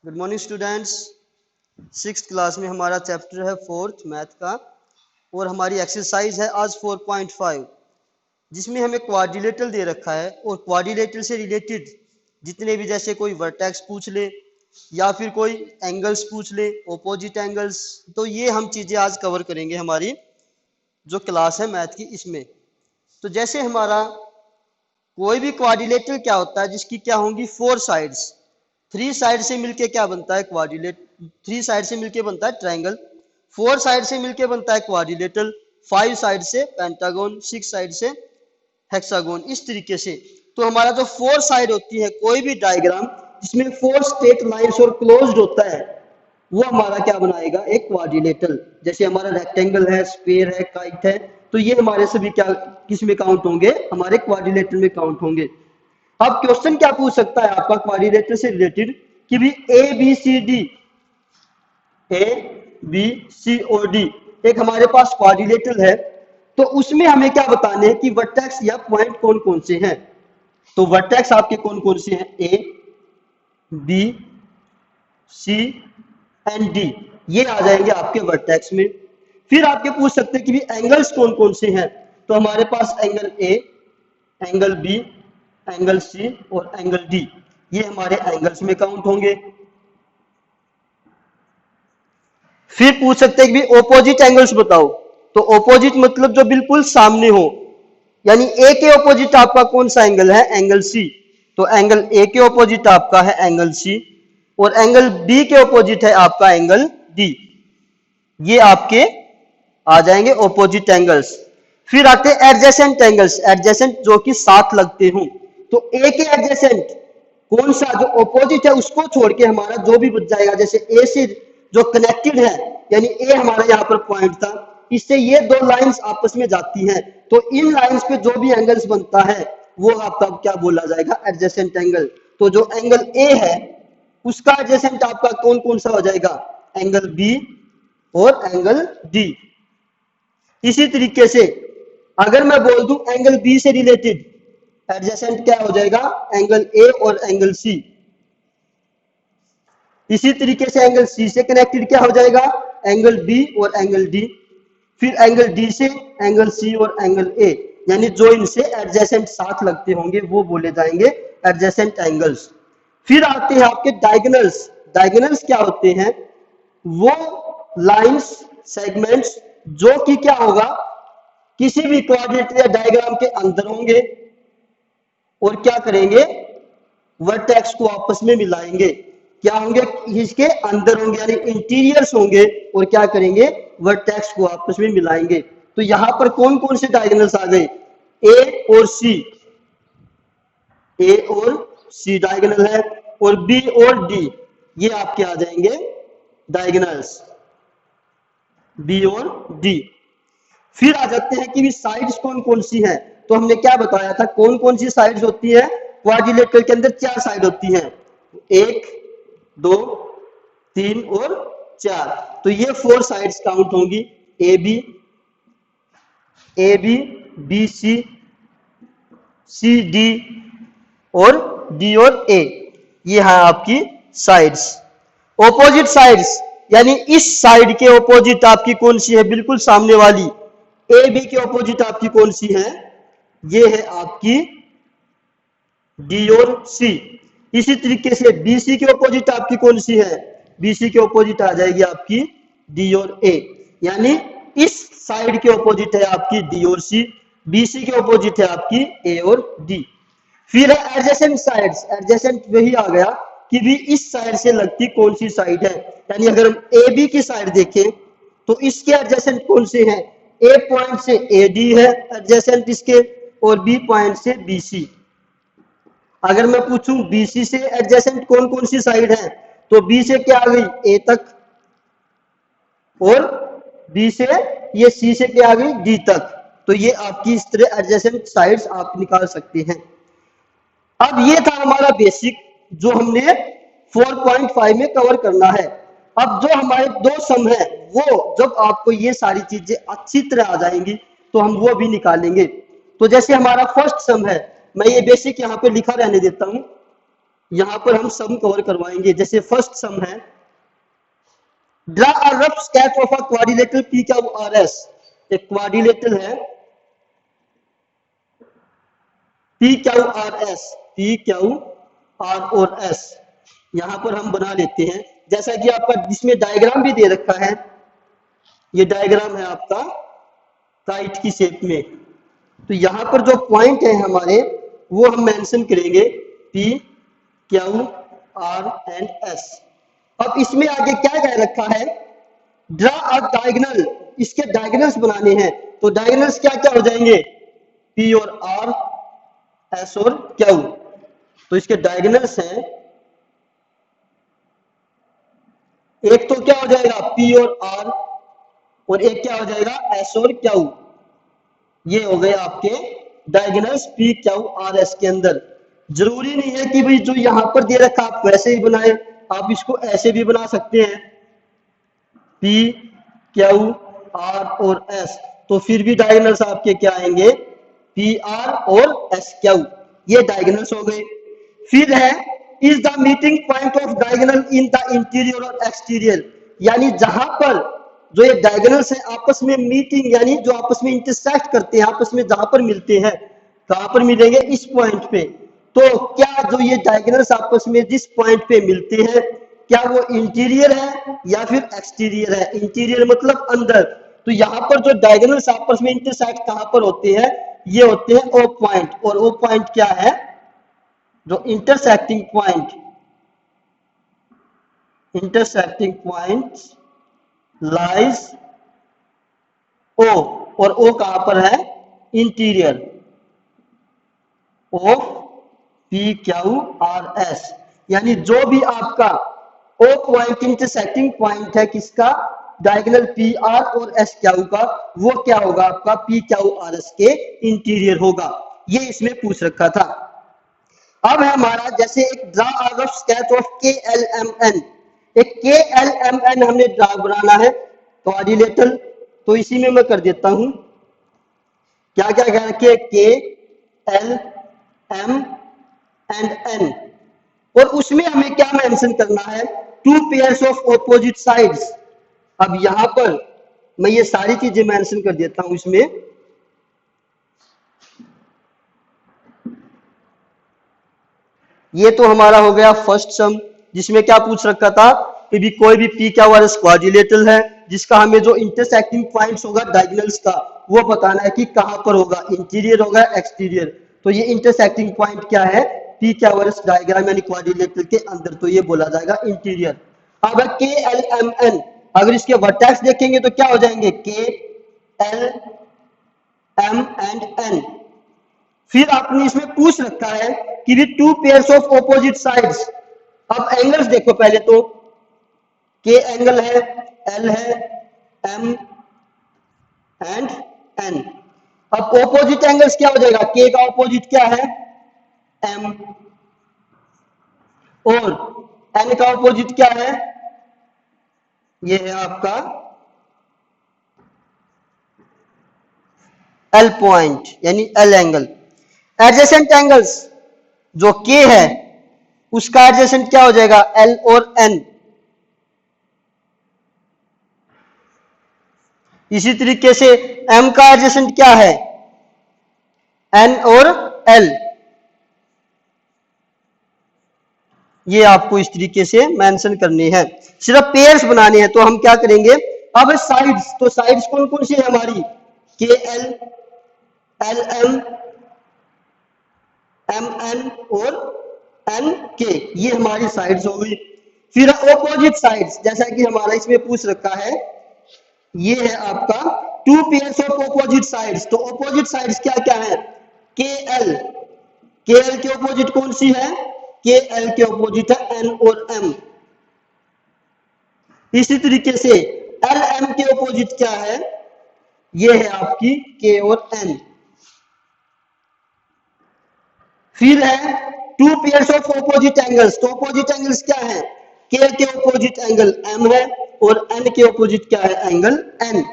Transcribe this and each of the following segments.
Good morning students. Six class में हमारा chapter है फोर्थ मैथ का और हमारी एक्सरसाइज है आज 4.5 जिसमें हमें क्वाड्रिलेटरल दे रखा है और क्वाड्रिलेटरल से रिलेटेड जितने भी जैसे कोई वर्टेक्स पूछ ले या फिर कोई एंगल्स पूछ ले ऑपोजिट एंगल्स, तो ये हम चीज़ें आज कवर करेंगे हमारी जो क्लास है मैथ की इसमें। तो जैसे हमारा कोई भी क्वाड्रिलेटरल क्या होता है जिसकी क्या होंगी फोर साइड्स, थ्री साइड से मिलके क्या बनता है क्वाड्रिलेट, थ्री साइड से मिलके बनता है ट्रायंगल, फोर साइड से मिलके बनता है क्वाड्रिलेटरल, फाइव साइड से पेंटागन, सिक्स साइड से हेक्सागोन। इस तरीके से तो हमारा जो फोर साइड होती है कोई भी डायग्राम जिसमें फोर स्ट्रेट लाइंस और क्लोज्ड होता है वो हमारा क्या बनाएगा, एक क्वाड्रिलेटरल। जैसे हमारा रेक्टेंगल है, स्फीयर है, काइट है, तो ये हमारे सभी क्या किस में काउंट होंगे, हमारे क्वाड्रिलेटरल में काउंट होंगे। अब क्वेश्चन क्या पूछ सकता है आपका क्वाड्रिलेटरल से रिलेटेड कि भी A B C D, A B C और डी एक हमारे पास क्वाड्रिलेटरल है, तो उसमें हमें क्या बताने हैं कि वर्टेक्स या पॉइंट कौन कौन से हैं। तो वर्टेक्स आपके कौन कौन से हैं, A B C and D, ये आ जाएंगे आपके वर्टेक्स में। फिर आपके पूछ सकते हैं कि भी एंगल्स कौन कौन से हैं, तो हमारे पास angle A, angle B, angle C और एंगल डी, ये हमारे एंगल्स में काउंट होंगे। फिर पूछ सकते हैं कि भी ऑपोजिट एंगल्स बताओ, तो ऑपोजिट मतलब जो बिल्कुल सामने हो, यानी ए के ऑपोजिट आपका कौन सा एंगल है, एंगल सी, तो एंगल ए के ऑपोजिट आपका है एंगल सी और एंगल बी के ऑपोजिट है आपका एंगल डी, ये आपके आ जाएंगे ऑपोजिट एंगल्स। फिर आते हैं एडजेसेंट एंगल्स, एडजेसेंट जो कि साथ लगते हो, तो ए के एडजेसेंट कौन सा जो ऑपोजिट है उसको छोड़ के हमारा जो भी बच जाएगा, जैसे ए से जो कनेक्टेड है, यानी ए हमारा यहाँ पर पॉइंट था, इससे ये दो लाइंस आपस में जाती हैं, तो इन लाइंस पे जो भी एंगल्स बनता है वो आपका क्या बोला जाएगा, एडजेसेंट एंगल। तो जो एंगल ए है उसका एडजेसेंट आपका कौन कौन सा हो जाएगा, एंगल बी और एंगल डी। इसी तरीके से अगर मैं बोल दूं एंगल बी से रिलेटेड एडजेसेंट क्या हो जाएगा, एंगल ए और एंगल सी। इसी तरीके से एंगल सी से कनेक्टेड क्या हो जाएगा, एंगल बी और एंगल डी। फिर एंगल डी से एंगल सी और एंगल ए, यानी जो इनसे एडजेसेंट साथ लगते होंगे वो बोले जाएंगे एडजेसेंट एंगल्स। फिर आते हैं आपके डायगोनल्स। डायगोनल्स क्या होते हैं, वो लाइंस सेगमेंट्स जो कि क्या होगा, किसी भी क्वाड्रेटिक या डायग्राम के अंदर होंगे और क्या करेंगे, वर्टेक्स को आपस में मिलाएंगे। क्या होंगे, इसके अंदर होंगे यानी इंटीरियर्स होंगे और क्या करेंगे, वर्टेक्स को आपस में मिलाएंगे। तो यहां पर कौन कौन से डायगोनल्स आ गए, ए और सी, ए और सी डायगोनल है, और बी और डी ये आपके आ जाएंगे डायगोनल्स, बी और डी। फिर आ जाते हैं कि भी साइड्स कौन कौन सी हैं, तो हमने क्या बताया था कौन कौन सी साइड्स होती है, क्वाड्रिलेटरल के अंदर चार साइड होती हैं, एक, दो, तीन और चार, तो ये फोर साइड्स काउंट होंगी, A B, B C, C D और डी और ए, ये है आपकी साइड्स। ऑपोजिट साइड्स यानी इस साइड के ऑपोजिट आपकी कौन सी है, बिल्कुल सामने वाली, ए बी के ऑपोजिट आपकी कौन सी है, ये है आपकी डी और सी। इसी तरीके से बीसी के ऑपोजिट आपकी कौन सी है, बीसी के ऑपोजिट आ जाएगी आपकी डी और ए, यानी इस साइड के ऑपोजिट है आपकी डी और सी, बीसी के ऑपोजिट है आपकी ए और डी। फिर है एडजेसेंट साइड्स, एडजेसेंट वही आ गया कि भी इस साइड से लगती कौन सी साइड है, यानी अगर हम ए बी की साइड देखें तो इसके एडजेसेंट कौन से हैं, ए पॉइंट से ए डी है एडजेसेंट इसके, और बी पॉइंट से बी सी। अगर मैं पूछूं बीसी से एडजेसेंट कौन कौन सी साइड है, तो बी से क्या आ गई, ए तक, और बी से ये सी से क्या आ गई, डी तक। तो ये आपकी इस तरह एडजेसेंट साइड्स आप निकाल सकते हैं। अब ये था हमारा बेसिक जो हमने 4.5 में कवर करना है। अब जो हमारे दो सम है वो जब आपको ये सारी चीजें अच्छी तरह आ जाएंगी तो हम वो भी निकालेंगे। तो जैसे हमारा फर्स्ट सम है, मैं ये बेसिक यहाँ पे लिखा रहने देता हूं, यहाँ पर हम सम कवर करवाएंगे। जैसे फर्स्ट सम है, draw a rough sketch of a quadrilateral P Q R S. एक क्वाड्रिलेटरल है P Q R S, P Q are और एस, यहां पर हम बना लेते हैं। जैसा कि आपका जिसमें डायग्राम भी दे रखा है, ये डायग्राम है आपका काइट की शेप में। तो यहाँ पर जो पॉइंट है हमारे वो हम मेंशन करेंगे P Q are and S. अब इसमें आगे क्या कह रखा है, ड्रा अ डायगोनल, इसके डायगोनल्स बनाने हैं। तो डायगोनल्स क्या क्या हो जाएंगे, पी और आर, एस और क्यू। तो इसके डायगोनल्स हैं, एक तो क्या हो जाएगा पी और आर, और एक क्या हो जाएगा एस और क्यू। ये हो गए आपके diagonals P Q R S के अंदर। जरूरी नहीं है कि भाई जो यहां पर दे रखा आप वैसे ही बनाए, आप इसको ऐसे भी बना सकते हैं, पी क्यू आर और एस। तो फिर भी डायगोनल्स आपके क्या आएंगे, पी आर और एस क्यू, ये डायगोनल्स हो गए। फिर है is the meeting point of diagonal in the interior और एक्सटीरियर, यानी जहां पर जो ये डायगोनल्स है आपस में मीटिंग, यानी जो आपस में इंटरसेक्ट करते हैं, आपस में जहां पर मिलते हैं, कहां पर मिलेंगे, इस पॉइंट पे। तो क्या जो ये डायगोनल्स आपस में जिस पॉइंट पे मिलते हैं, क्या वो इंटीरियर है या फिर एक्सटीरियर है। इंटीरियर मतलब अंदर। तो यहाँ पर जो डायगोनल्स आपस में इंटरसेक्ट कहां पर होते हैं, ये होते हैं ओ पॉइंट। और ओ पॉइंट क्या है, जो intersecting point, intersecting point lies O, और ओ कहां पर है, interior of P Q R S. यानी जो भी आपका ओ पॉइंट इंटरसेक्टिंग पॉइंट है किसका, डायगोनल पी आर और एस क्यू का, वो क्या होगा आपका पी क्यू आर एस के इंटीरियर होगा। ये इसमें पूछ रखा था। अब है हमारा जैसे एक draw a rough sketch of के एल एम एन। एक के एल एम एन हमने ड्रा बनाना है क्वाड्रिलेटरल। तो इसी में मैं कर देता हूं, क्या क्या कह रखे, के एल एम एंड एन। और उसमें हमें क्या मेंशन करना है, two pairs of opposite sides. अब यहां पर मैं ये सारी चीजें मेंशन कर देता हूं इसमें। ये तो हमारा हो गया फर्स्ट सम, जिसमें क्या पूछ रखा था कि भी कोई भी P Q R S quadrilateral है जिसका हमें जो इंटरसेक्टिंग पॉइंट्स होगा डायगोनल्स का, वो बताना है कि कहां पर होगा, इंटीरियर होगा एक्सटीरियर। तो ये इंटरसेक्टिंग पॉइंट क्या है, P Q R S diagram यानी क्वाड्रिलेटरल के अंदर, तो ये बोला जाएगा इंटीरियर। अब के एल एम एन, अगर इसके वर्टेक्स देखेंगे तो क्या हो जाएंगे, के एल एम एंड एन। फिर आपने इसमें पूछ रखा है कि भी to pairs of opposite sides. अब एंगल्स देखो पहले तो, के एंगल है, एल है, एम एंड एन। अब ऑपोजिट एंगल्स क्या हो जाएगा, के का ऑपोजिट क्या है, एम, और एन का ऑपोजिट क्या है, ये है आपका एल पॉइंट यानी एल एंगल। एडजेसेंट एंगल्स, जो के है उसका एडजेसेंट क्या हो जाएगा, एल और एन। इसी तरीके से एम का एडजेसेंट क्या है, एन और एल। ये आपको इस तरीके से मेंशन करनी है। सिर्फ पेयर्स बनाने हैं तो हम क्या करेंगे, अब साइड्स, तो साइड्स कौन कौन सी है हमारी, K L, L M, M N और एन के, ये हमारी साइड्स हो गई। फिर ऑपोजिट साइड्स, जैसा कि हमारा इसमें पूछ रखा है, ये है आपका to pairs of opposite sides. तो ऑपोजिट साइड्स क्या क्या है, के एल, के एल के ऑपोजिट कौन सी है, के एल के ऑपोजिट है एन और एम। इसी तरीके से एल एम के ऑपोजिट क्या है, ये है आपकी के और एन। फिर है two pairs of opposite angles. तो ऑपोजिट एंगल्स क्या है, के के ऑपोजिट एंगल एम है और एन के ऑपोजिट क्या है, एंगल एन।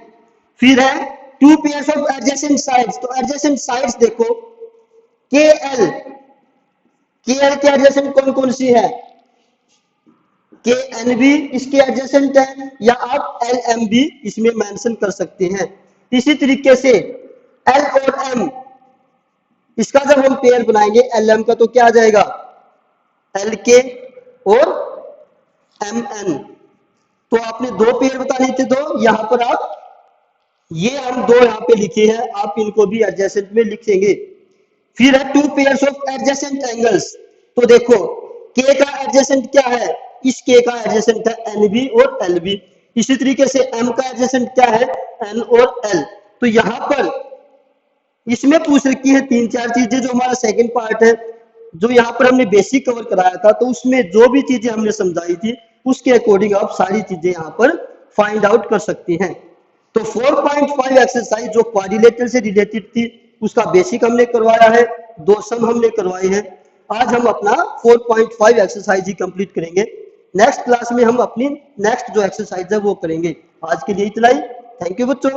फिर है two pairs of adjacent sides. तो एडजेसेंट साइड्स देखो, के एल के एल के एडजेसेंट कौन कौन सी है? के एन भी इसके एडजेसेंट है, या आप एल एम भी इसमें मेंशन कर सकते हैं। इसी तरीके से एल और एम, इसका जब हम पेयर बनाएंगे एल एम का, तो क्या आ जाएगा? एल के और एम एन। तो आपने दो पेयर बताने थे, दो, यहां पर आप ये हम दो यहाँ पे लिखे हैं, आप इनको भी एडजेसेंट में लिखेंगे। फिर है two pairs of adjacent angles. तो देखो के का एडजेसेंट क्या है? इस के का एडजेसेंट है एन बी और एल बी। इसी तरीके से एम का एडजेसेंट क्या है? एन और एल। तो यहां पर इसमें पूछ रखी है तीन चार चीजें, जो हमारा सेकंड पार्ट है, जो यहाँ पर हमने बेसिक कवर कराया था, तो उसमें जो भी चीजें हमने समझाई थी उसके अकॉर्डिंग आप सारी चीजें यहाँ पर फाइंड आउट कर सकती हैं। तो 4.5 एक्सरसाइज जो क्वाड्रिलेटरल से रिलेटेड थी, उसका बेसिक हमने करवाया है, दो सम हमने करवाए हैं। आज हम अपना 4.5 एक्सरसाइज ही कंप्लीट करेंगे। नेक्स्ट क्लास में हम अपनी नेक्स्ट जो एक्सरसाइज है वो करेंगे। आज के लिए इतना ही। थैंक यू बच्चों।